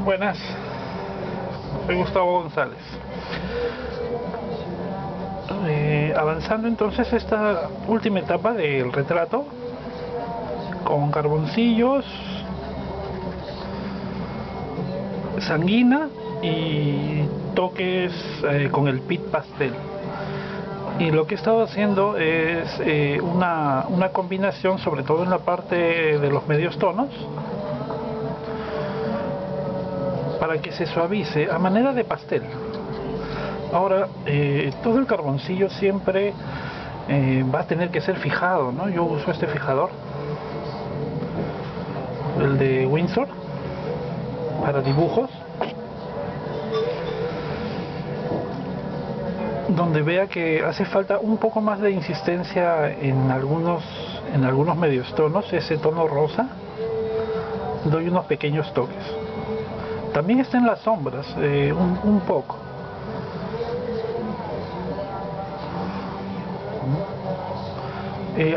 Buenas, soy Gustavo González. Avanzando entonces esta última etapa del retrato con carboncillos, sanguina y toques con el pit pastel. Y lo que he estado haciendo es una combinación, sobre todo en la parte de los medios tonos, para que se suavice a manera de pastel. Ahora, todo el carboncillo siempre va a tener que ser fijado, ¿no? Yo uso este fijador, el de Winsor, para dibujos, donde vea que hace falta un poco más de insistencia en algunos medios tonos. Ese tono rosa, doy unos pequeños toques. También está en las sombras, un poco.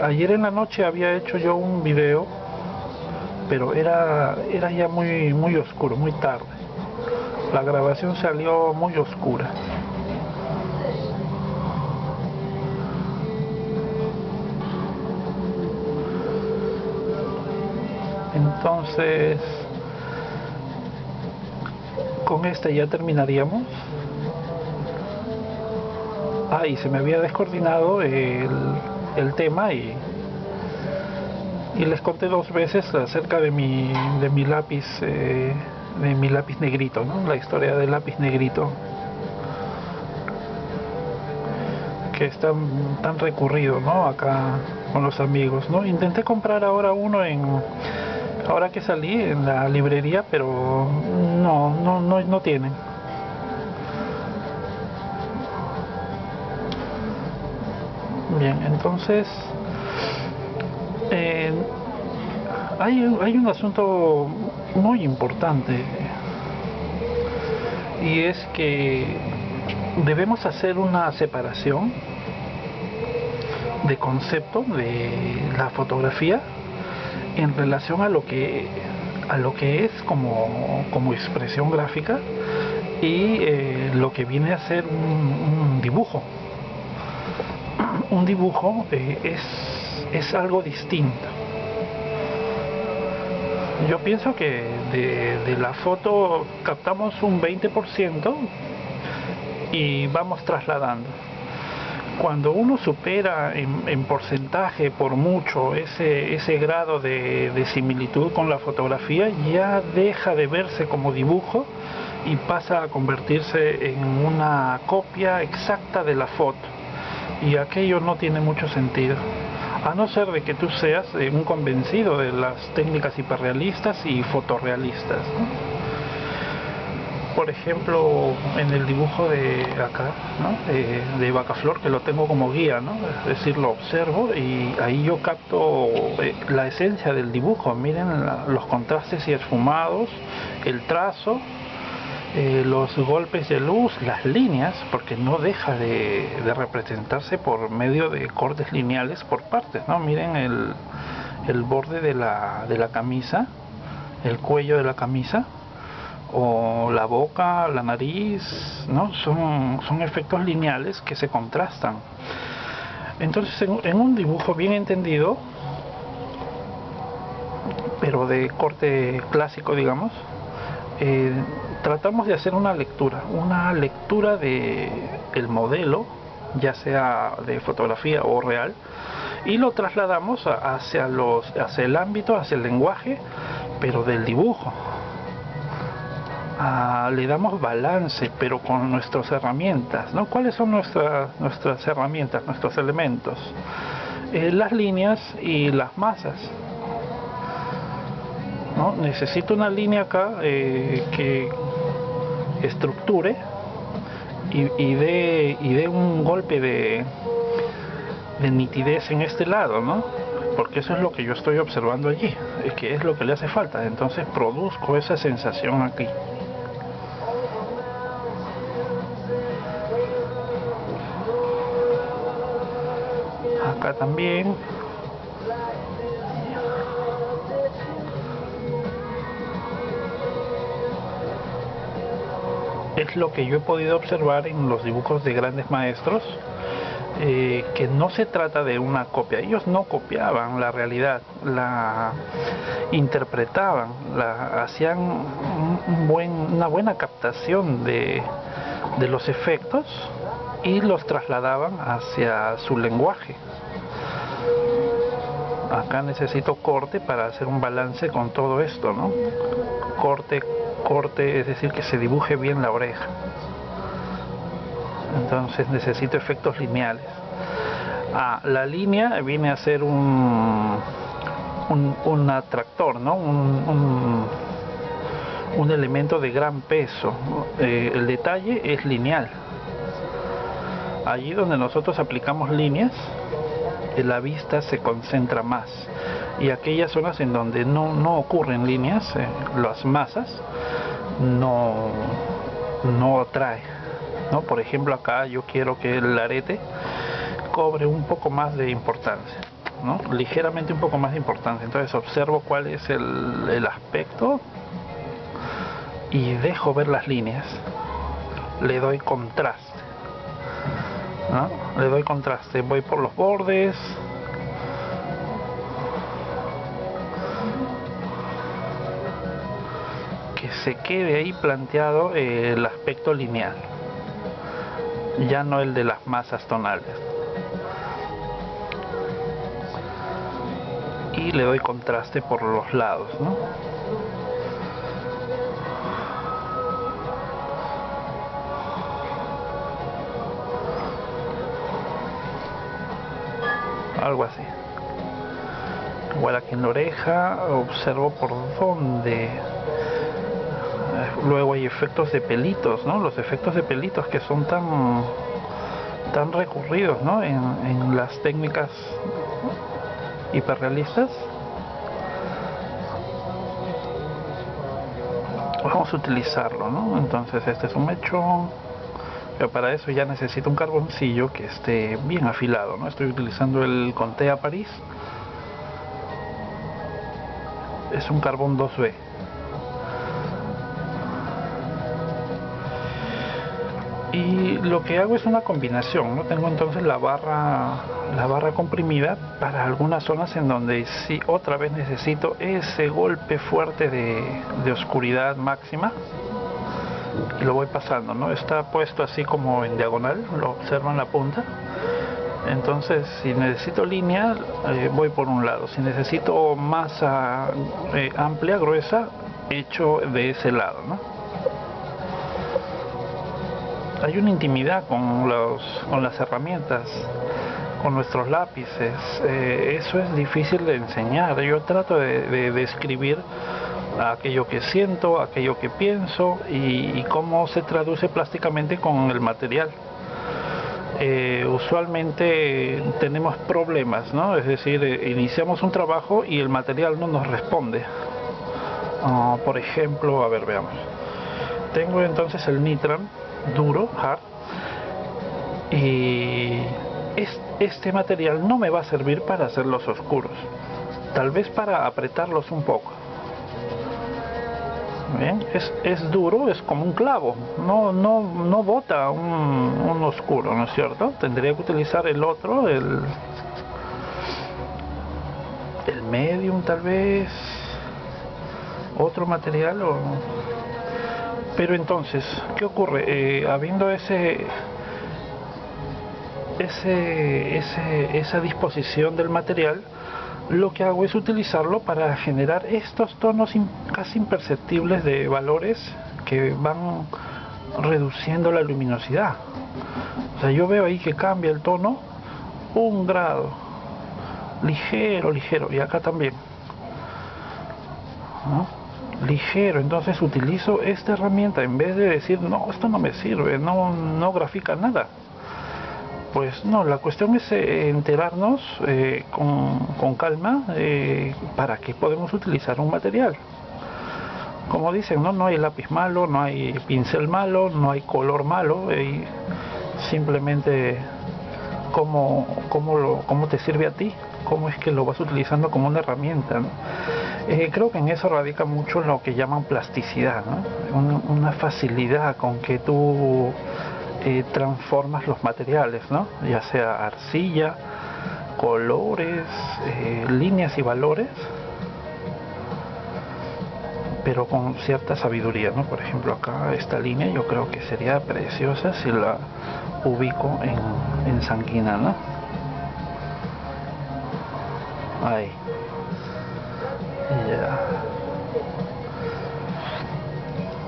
Ayer en la noche había hecho yo un video, pero era ya muy oscuro, muy tarde. La grabación salió muy oscura. Entonces, con este ya terminaríamos. Y se me había descoordinado el tema y les conté 2 veces acerca de mi lápiz negrito, ¿no? La historia del lápiz negrito, que es tan recurrido, ¿no? Acá con los amigos, ¿no? Intenté comprar ahora uno ahora que salí en la librería, pero no tienen. Bien, entonces hay un asunto muy importante, y es que debemos hacer una separación de concepto de la fotografía en relación a lo que es como expresión gráfica y lo que viene a ser un dibujo. Un dibujo es algo distinto. Yo pienso que de la foto captamos un 20% y vamos trasladando. Cuando uno supera en porcentaje por mucho ese grado de similitud con la fotografía, ya deja de verse como dibujo y pasa a convertirse en una copia exacta de la foto. Y aquello no tiene mucho sentido, a no ser de que tú seas un convencido de las técnicas hiperrealistas y fotorrealistas, ¿no? Por ejemplo, en el dibujo de acá, ¿no? de Bacaflor, que lo tengo como guía, ¿no? Es decir, lo observo y ahí yo capto la esencia del dibujo. Miren los contrastes y esfumados, el trazo, los golpes de luz, las líneas, porque no deja de representarse por medio de cortes lineales por partes, ¿no? Miren el borde de la camisa, el cuello de la camisa, o la boca, la nariz, ¿no? Son efectos lineales que se contrastan. Entonces, en un dibujo bien entendido, pero de corte clásico, digamos, tratamos de hacer una lectura de el modelo, ya sea de fotografía o real, y lo trasladamos hacia el ámbito, hacia el lenguaje, pero del dibujo. Le damos balance, pero con nuestras herramientas, ¿no? ¿Cuáles son nuestras herramientas, nuestros elementos? Las líneas y las masas, ¿no? Necesito una línea acá que estructure y dé un golpe de nitidez en este lado, ¿no? Porque eso es lo que yo estoy observando allí, que es lo que le hace falta. Entonces produzco esa sensación aquí. Acá también. es lo que yo he podido observar en los dibujos de grandes maestros, que no se trata de una copia. Ellos no copiaban la realidad, la interpretaban, hacían una buena captación de los efectos y los trasladaban hacia su lenguaje. Acá necesito corte para hacer un balance con todo esto, ¿no? Corte, es decir, que se dibuje bien la oreja. Entonces necesito efectos lineales. La línea viene a ser un atractor, ¿no? Un elemento de gran peso. El detalle es lineal. Allí donde nosotros aplicamos líneas, la vista se concentra más, y aquellas zonas en donde no ocurren líneas, las masas, no atrae, ¿no? Por ejemplo, acá yo quiero que el arete cobre un poco más de importancia, ¿no? Ligeramente un poco más de importancia. Entonces observo cuál es el aspecto y dejo ver las líneas, le doy contraste, ¿no? Le doy contraste, voy por los bordes, que se quede ahí planteado el aspecto lineal, ya no el de las masas tonales. Y le doy contraste por los lados, ¿no? Algo así. Igual aquí en la oreja observo por dónde. Luego hay efectos de pelitos, ¿no? Los efectos de pelitos que son tan recurridos, ¿no? En las técnicas hiperrealistas. Vamos a utilizarlo, ¿no? Entonces este es un mechón, pero para eso ya necesito un carboncillo que esté bien afilado, ¿no? Estoy utilizando el Contea París. Es un carbón 2B. Y lo que hago es una combinación, ¿no? Tengo entonces la barra comprimida para algunas zonas en donde sí otra vez necesito ese golpe fuerte de oscuridad máxima, y lo voy pasando, ¿no? Está puesto así como en diagonal, lo observan la punta. Entonces si necesito línea, voy por un lado. Si necesito masa amplia, gruesa, echo de ese lado, ¿no? Hay una intimidad con las herramientas, con nuestros lápices. Eso es difícil de enseñar. Yo trato de describir aquello que siento, aquello que pienso, y cómo se traduce plásticamente con el material. Usualmente tenemos problemas, ¿no? Es decir, iniciamos un trabajo y el material no nos responde. Por ejemplo, a ver, veamos. Tengo entonces el Nitram duro, hard, y este material no me va a servir para hacerlos oscuros, tal vez para apretarlos un poco. Bien, es duro, es como un clavo, no bota un oscuro, ¿no es cierto? Tendría que utilizar el otro, el medium, tal vez otro material, pero entonces, ¿qué ocurre? Habiendo esa disposición del material, lo que hago es utilizarlo para generar estos tonos casi imperceptibles de valores que van reduciendo la luminosidad. O sea, yo veo ahí que cambia el tono 1 grado, ligero, y acá también, ¿no? Ligero. Entonces utilizo esta herramienta en vez de decir, no, esto no me sirve, no grafica nada. Pues no, la cuestión es enterarnos con calma para qué podemos utilizar un material. Como dicen, no hay lápiz malo, no hay pincel malo, no hay color malo, simplemente cómo te sirve a ti, cómo es que lo vas utilizando como una herramienta, ¿no? Creo que en eso radica mucho lo que llaman plasticidad, ¿no? Una facilidad con que tú transformas los materiales, ¿no? Ya sea arcilla, colores, líneas y valores, pero con cierta sabiduría, ¿no? Por ejemplo, acá esta línea yo creo que sería preciosa si la ubico en sanguina, ¿no? Ahí. Ya.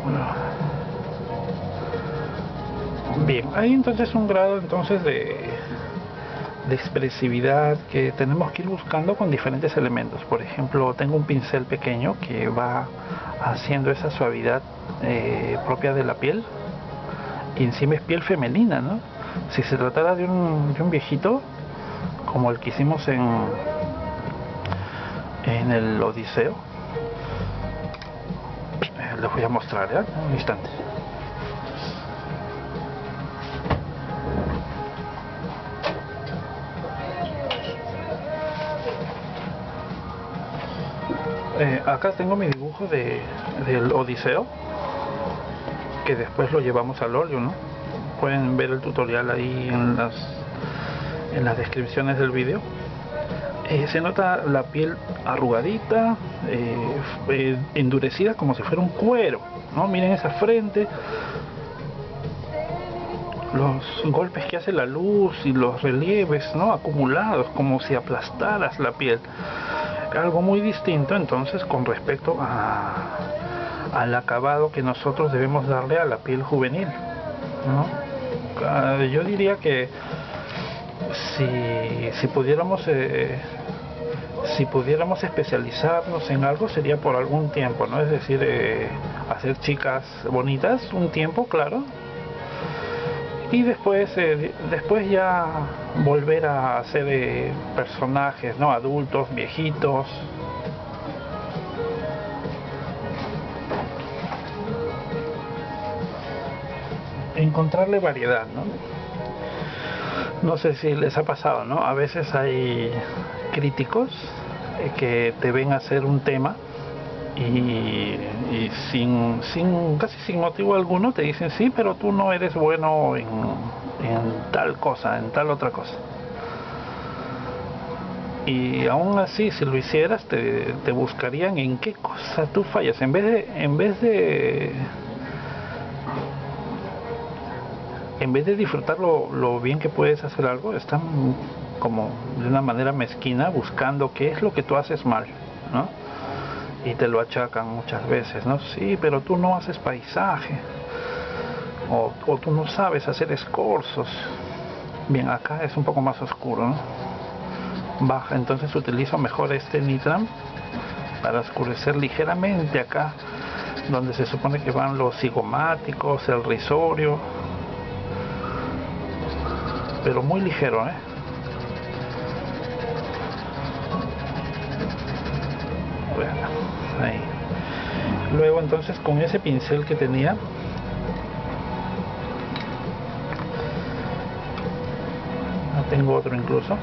Bueno. Bien, hay entonces un grado entonces de expresividad que tenemos que ir buscando con diferentes elementos. Por ejemplo, tengo un pincel pequeño que va haciendo esa suavidad propia de la piel, y encima es piel femenina, ¿no? Si se tratara de un viejito como el que hicimos en el Odiseo, les voy a mostrar, ¿ya? Un instante. Acá tengo mi dibujo del Odiseo, que después lo llevamos al óleo, ¿no? Pueden ver el tutorial ahí en las descripciones del vídeo. Se nota la piel arrugadita, endurecida como si fuera un cuero, ¿no? Miren esa frente, los golpes que hace la luz y los relieves, ¿no? Acumulados, como si aplastaras la piel. Algo muy distinto entonces con respecto al acabado que nosotros debemos darle a la piel juvenil, ¿no? Yo diría que si pudiéramos especializarnos en algo, sería por algún tiempo, ¿no? Es decir, hacer chicas bonitas un tiempo, claro, y después ya volver a hacer personajes, ¿no? Adultos, viejitos. Encontrarle variedad, ¿no? No sé si les ha pasado, ¿no? A veces hay críticos que te ven hacer un tema y casi sin motivo alguno te dicen: sí, pero tú no eres bueno en tal cosa, en tal otra cosa. Y aún así, si lo hicieras, te buscarían en qué cosa tú fallas. En vez de disfrutar lo bien que puedes hacer algo, están como de una manera mezquina buscando qué es lo que tú haces mal, ¿no? Y te lo achacan muchas veces, ¿no? Sí, pero tú no haces paisaje, o tú no sabes hacer escorzos. Bien, acá es un poco más oscuro, ¿no? Baja, entonces utilizo mejor este nitram para oscurecer ligeramente acá donde se supone que van los cigomáticos, el rizorio, pero muy ligero, ¿eh? Bueno, ahí. Luego entonces con ese pincel que tenía, tengo otro incluso,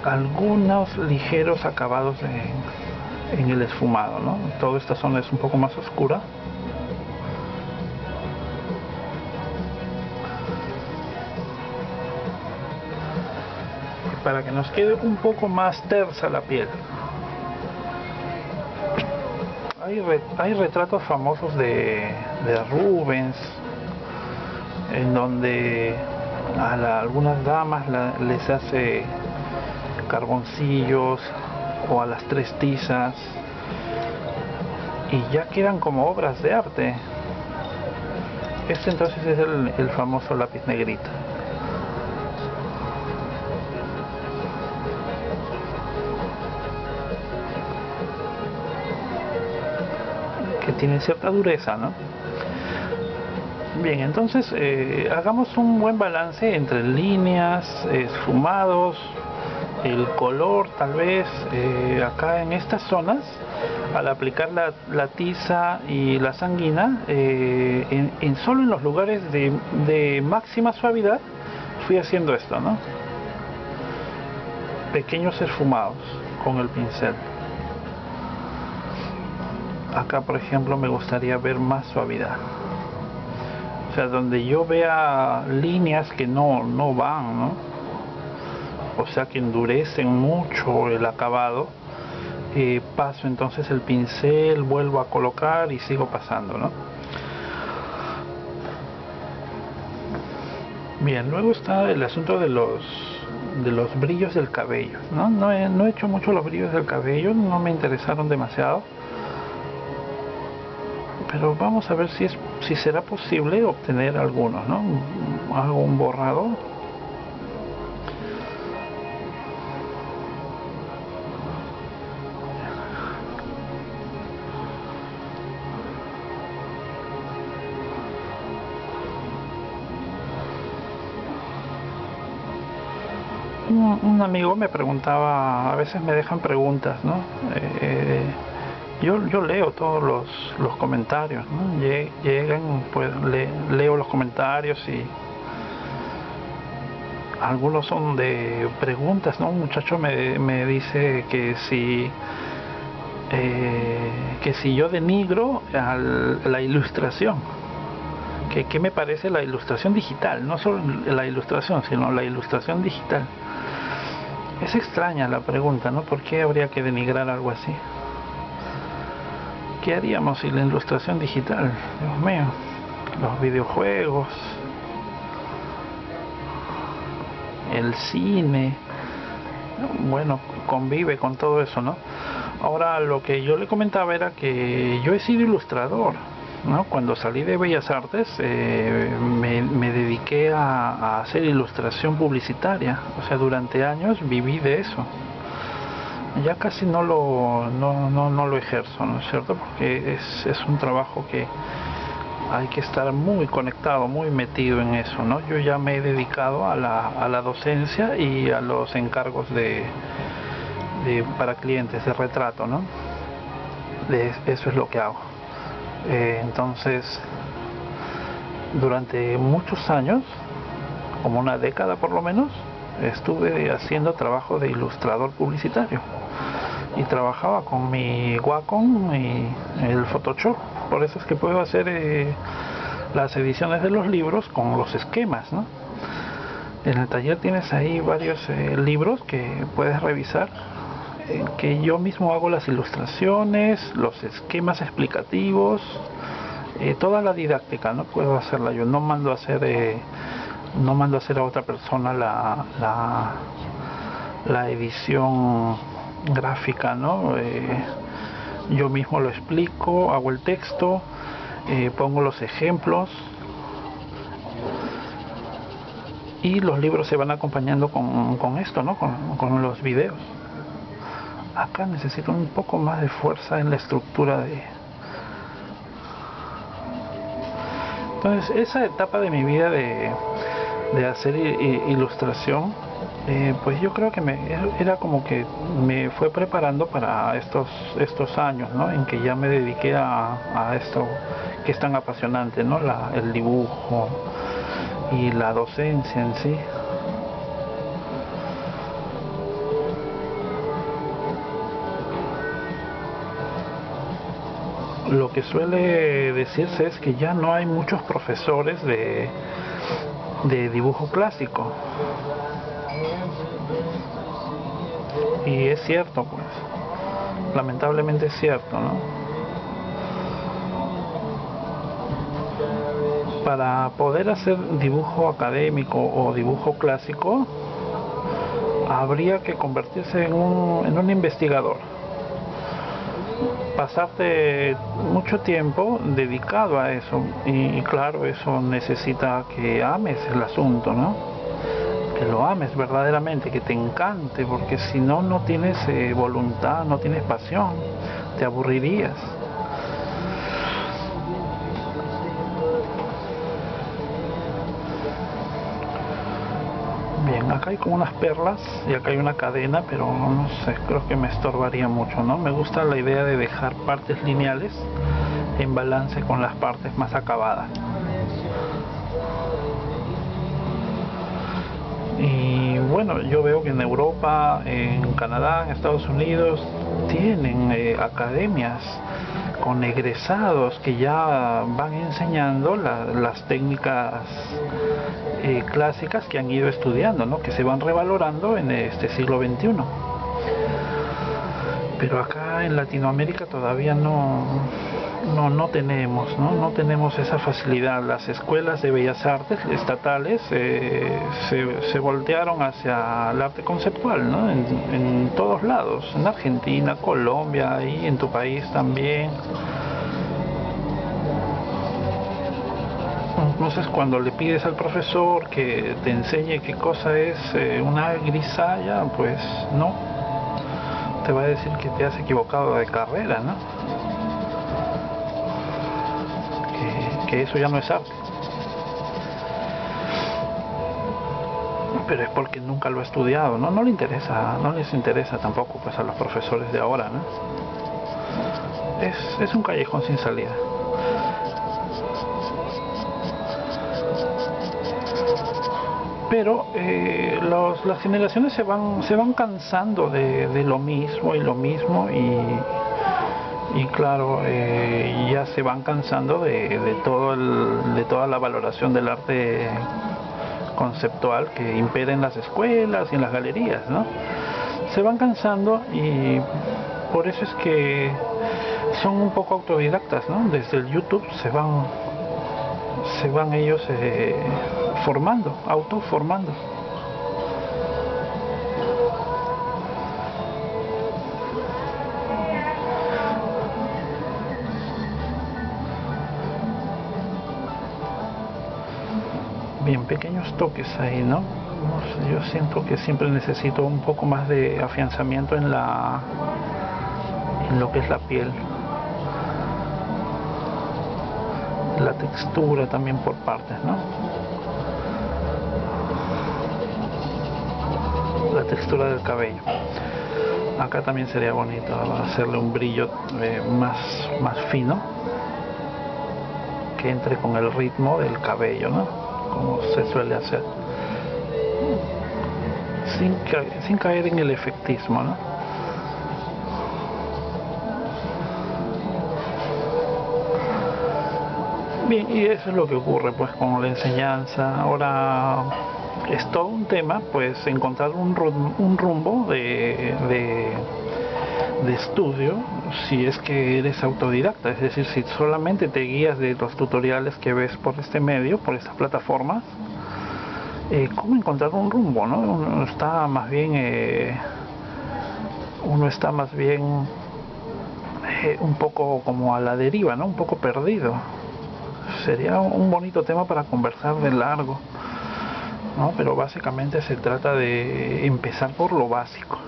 algunos ligeros acabados en el esfumado, ¿no? Toda esta zona es un poco más oscura. Para que nos quede un poco más tersa la piel. Hay retratos famosos de Rubens, en donde algunas damas les hace carboncillos, o a las tres tizas, y ya quedan como obras de arte. Este entonces es el famoso lápiz negrito. Que tiene cierta dureza, ¿no? Bien, entonces hagamos un buen balance entre líneas, esfumados, el color tal vez. Acá en estas zonas, al aplicar la tiza y la sanguina, solo en los lugares de máxima suavidad fui haciendo esto, ¿no? Pequeños esfumados con el pincel. acá por ejemplo me gustaría ver más suavidad. O sea, donde yo vea líneas que no van, ¿no? O sea, que endurecen mucho el acabado, paso entonces el pincel, vuelvo a colocar y sigo pasando, ¿no? Bien, luego está el asunto de los brillos del cabello, ¿no? No he hecho mucho los brillos del cabello, no me interesaron demasiado, pero vamos a ver si será posible obtener algunos, ¿no? Hago un borrado. Un amigo me preguntaba, a veces me dejan preguntas, ¿no? Yo leo todos los comentarios, ¿no? Llegan, pues leo los comentarios y algunos son de preguntas, ¿no? Un muchacho me dice que si yo denigro la ilustración, que qué me parece la ilustración digital, no solo la ilustración, sino la ilustración digital. Es extraña la pregunta, ¿no? ¿Por qué habría que denigrar algo así? ¿Qué haríamos si la ilustración digital? Dios mío, los videojuegos, el cine, bueno, convive con todo eso, ¿no? Ahora, lo que yo le comentaba era que yo he sido ilustrador, ¿no? Cuando salí de Bellas Artes me dediqué a hacer ilustración publicitaria, o sea, durante años viví de eso. Ya casi no lo ejerzo, ¿no es cierto? Porque es un trabajo que hay que estar muy conectado, muy metido en eso, ¿no? Yo ya me he dedicado a la docencia y a los encargos para clientes de retrato, ¿no? Eso es lo que hago. Entonces, durante muchos años, como una década por lo menos, estuve haciendo trabajo de ilustrador publicitario y trabajaba con mi Wacom y el Photoshop. Por eso es que puedo hacer las ediciones de los libros con los esquemas, ¿no? En el taller tienes ahí varios libros que puedes revisar, que yo mismo hago las ilustraciones, los esquemas explicativos, toda la didáctica, no puedo hacerla yo, no mando a hacer a otra persona la edición gráfica, ¿no? Yo mismo lo explico, hago el texto, pongo los ejemplos y los libros se van acompañando con esto, ¿no? Con los videos. Acá necesito un poco más de fuerza en la estructura Entonces, esa etapa de mi vida de hacer ilustración, pues yo creo que era como que me fue preparando para estos años, ¿no? En que ya me dediqué a esto que es tan apasionante, ¿no? El dibujo y la docencia en sí. Lo que suele decirse es que ya no hay muchos profesores de dibujo clásico. Y es cierto, pues, lamentablemente es cierto, ¿no? Para poder hacer dibujo académico o dibujo clásico, habría que convertirse en un investigador. Pasarte mucho tiempo dedicado a eso y claro, eso necesita que ames el asunto, ¿no? Que lo ames verdaderamente, que te encante, porque si no, no tienes voluntad, no tienes pasión, te aburrirías. Bien, acá hay como unas perlas y acá hay una cadena, pero no sé, creo que me estorbaría mucho, ¿no? Me gusta la idea de dejar partes lineales en balance con las partes más acabadas. Y bueno, yo veo que en Europa, en Canadá, en Estados Unidos, tienen academias con egresados que ya van enseñando las técnicas clásicas que han ido estudiando, ¿no? Que se van revalorando en este siglo XXI. Pero acá en Latinoamérica todavía no tenemos, ¿no? No tenemos esa facilidad. Las escuelas de bellas artes estatales se voltearon hacia el arte conceptual, ¿no? En todos lados, en Argentina, Colombia y en tu país también. Entonces cuando le pides al profesor que te enseñe qué cosa es una grisalla, pues no, te va a decir que te has equivocado de carrera, ¿no? Que eso ya no es arte. Pero es porque nunca lo ha estudiado, ¿no? No le interesa, no les interesa tampoco pues a los profesores de ahora, ¿no? Es un callejón sin salida. Pero las generaciones se van cansando de lo mismo y lo mismo y claro, ya se van cansando de toda la valoración del arte conceptual que impera en las escuelas y en las galerías, ¿no? Se van cansando y por eso es que son un poco autodidactas, ¿no? Desde el YouTube se van ellos formando, autoformando. Bien, pequeños toques ahí, ¿no? Yo siento que siempre necesito un poco más de afianzamiento en lo que es la piel. La textura también por partes, ¿no? La textura del cabello. Acá también sería bonito hacerle un brillo más fino que entre con el ritmo del cabello, ¿no? Como se suele hacer, sin caer en el efectismo, ¿no? Bien, y eso es lo que ocurre pues con la enseñanza. Ahora es todo un tema pues encontrar un rumbo de estudio si es que eres autodidacta, es decir, si solamente te guías de los tutoriales que ves por este medio, por estas plataformas, ¿cómo encontrar un rumbo, no? Uno está más bien un poco como a la deriva, ¿no? Un poco perdido. Sería un bonito tema para conversar de largo, ¿no? Pero básicamente se trata de empezar por lo básico,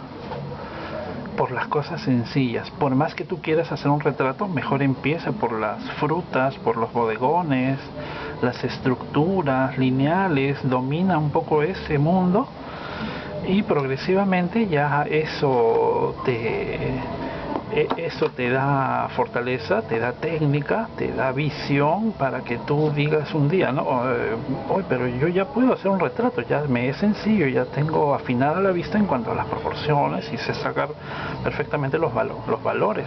por las cosas sencillas. Por más que tú quieras hacer un retrato, mejor empieza por las frutas, por los bodegones, las estructuras lineales. Domina un poco ese mundo y progresivamente ya eso te da fortaleza, te da técnica, te da visión para que tú digas un día, ¿no? Oye, pero yo ya puedo hacer un retrato, ya me es sencillo, ya tengo afinada la vista en cuanto a las proporciones y sé sacar perfectamente los valores.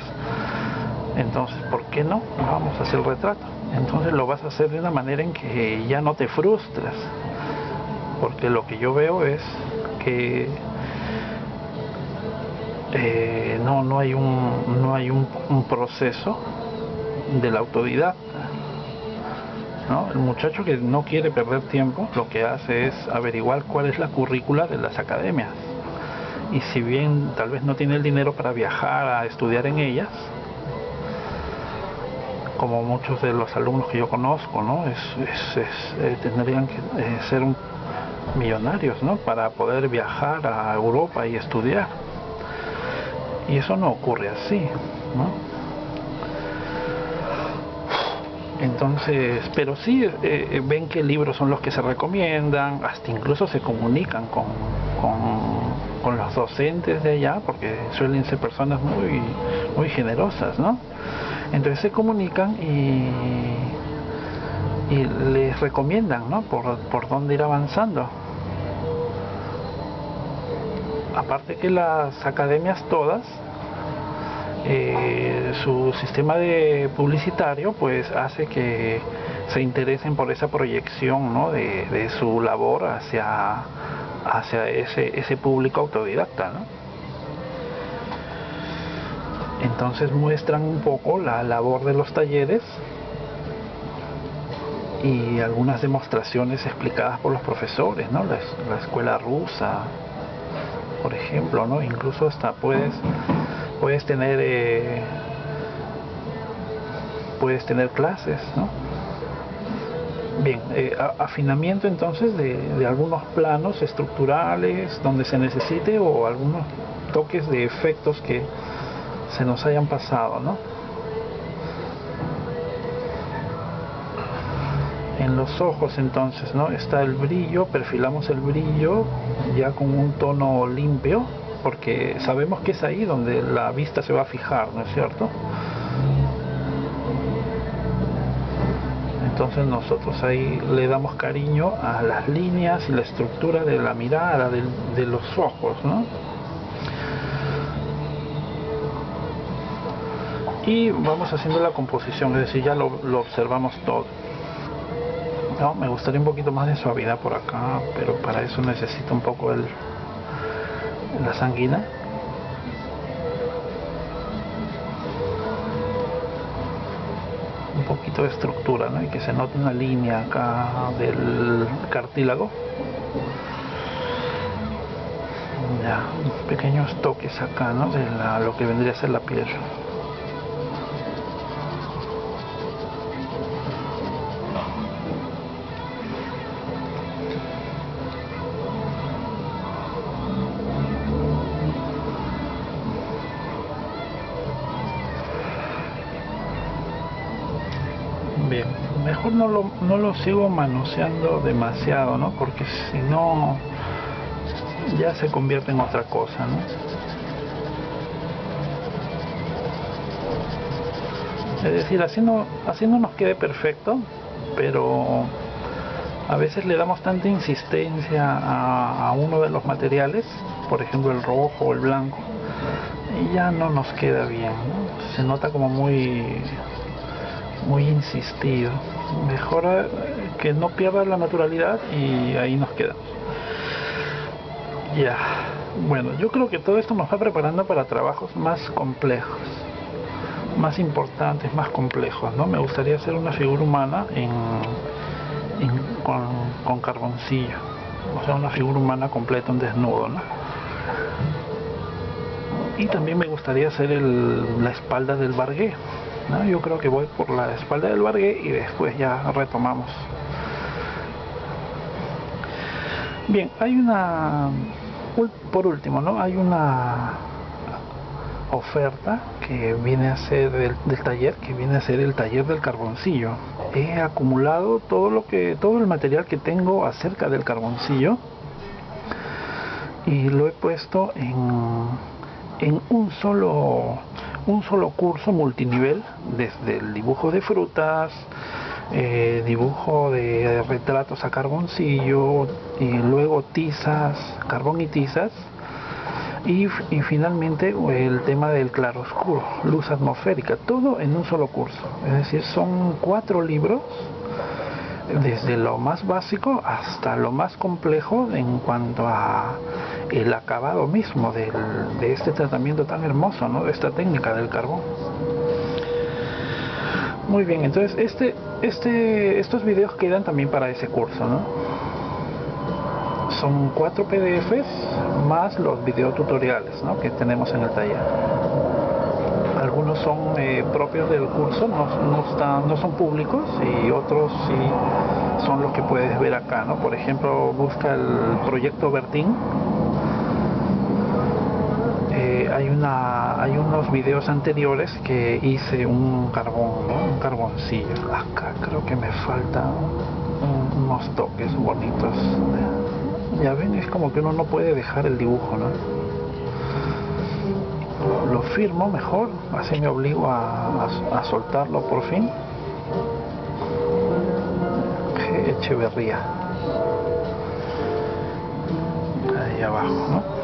Entonces, ¿por qué no? Vamos a hacer el retrato. Entonces lo vas a hacer de una manera en que ya no te frustras, porque lo que yo veo es que no hay un proceso del autodidacta, ¿no? El muchacho que no quiere perder tiempo lo que hace es averiguar cuál es la currícula de las academias, y si bien tal vez no tiene el dinero para viajar a estudiar en ellas, como muchos de los alumnos que yo conozco, ¿no? Tendrían que ser millonarios, ¿no? Para poder viajar a Europa y estudiar. Y eso no ocurre así, ¿no? Entonces, pero sí ven qué libros son los que se recomiendan, hasta incluso se comunican con los docentes de allá, porque suelen ser personas muy generosas, ¿no? Entonces se comunican y les recomiendan, ¿no? Por dónde ir avanzando. Aparte que las academias todas su sistema de publicitario pues hace que se interesen por esa proyección, ¿no? de su labor hacia ese público autodidacta, ¿no? Entonces muestran un poco la labor de los talleres y algunas demostraciones explicadas por los profesores, ¿no? La escuela rusa, por ejemplo, ¿no? Incluso hasta puedes tener clases, ¿no? Bien, afinamiento entonces de algunos planos estructurales donde se necesite, o algunos toques de efectos que se nos hayan pasado, ¿no? En los ojos entonces, ¿no? Está el brillo, perfilamos el brillo ya con un tono limpio, porque sabemos que es ahí donde la vista se va a fijar, ¿no es cierto? Entonces nosotros ahí le damos cariño a las líneas y la estructura de la mirada, de los ojos, ¿no? Y vamos haciendo la composición, es decir, ya lo observamos todo. No, me gustaría un poquito más de suavidad por acá, pero para eso necesito un poco la sanguina. Un poquito de estructura, ¿no? Y que se note una línea acá del cartílago. Ya, pequeños toques acá, ¿no? De lo que vendría a ser la piel. Bien, mejor no lo sigo manoseando demasiado, ¿no? Porque si no ya se convierte en otra cosa, ¿no? Es decir, así no nos quede perfecto, pero a veces le damos tanta insistencia a uno de los materiales, por ejemplo el rojo o el blanco, y ya no nos queda bien, ¿no? Se nota como muy insistido. Mejor que no pierda la naturalidad y ahí nos quedamos. Ya, bueno, yo creo que todo esto nos va preparando para trabajos más complejos, más importantes, más complejos, ¿no? Me gustaría hacer una figura humana con carboncillo, o sea, una figura humana completa, un desnudo, ¿no? Y también me gustaría hacer la espalda del Bargué, ¿no? Yo creo que voy por la espalda del Bargué y después ya retomamos. Bien, por último, ¿no? Hay una oferta que viene a ser del taller, que viene a ser el taller del carboncillo. He acumulado todo el material que tengo acerca del carboncillo y lo he puesto en un solo curso multinivel, desde el dibujo de frutas, dibujo de retratos a carboncillo, y luego tizas, carbón y tizas, y finalmente el tema del claroscuro, luz atmosférica, todo en un solo curso. Es decir, son 4 libros, desde lo más básico hasta lo más complejo en cuanto a el acabado mismo de este tratamiento tan hermoso, ¿no? De esta técnica del carbón. Muy bien, entonces estos videos quedan también para ese curso, ¿no? Son 4 PDFs más los videotutoriales, ¿no? Que tenemos en el taller. Algunos son propios del curso, no son públicos, y otros sí son los que puedes ver acá, ¿no? Por ejemplo, busca el proyecto Bertín. Hay unos videos anteriores que hice un carbón, ¿no? Un carboncillo. Acá creo que me faltan unos toques bonitos. Ya ven, es como que uno no puede dejar el dibujo, ¿no? Lo firmo mejor, así me obligo a soltarlo por fin. G. Echeverría. Ahí abajo, ¿no?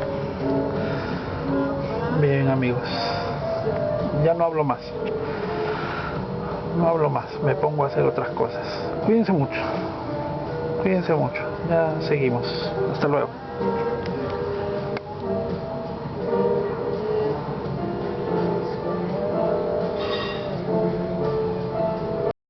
Bien, amigos, ya no hablo más. No hablo más, me pongo a hacer otras cosas. Cuídense mucho. Cuídense mucho. Ya seguimos. Hasta luego.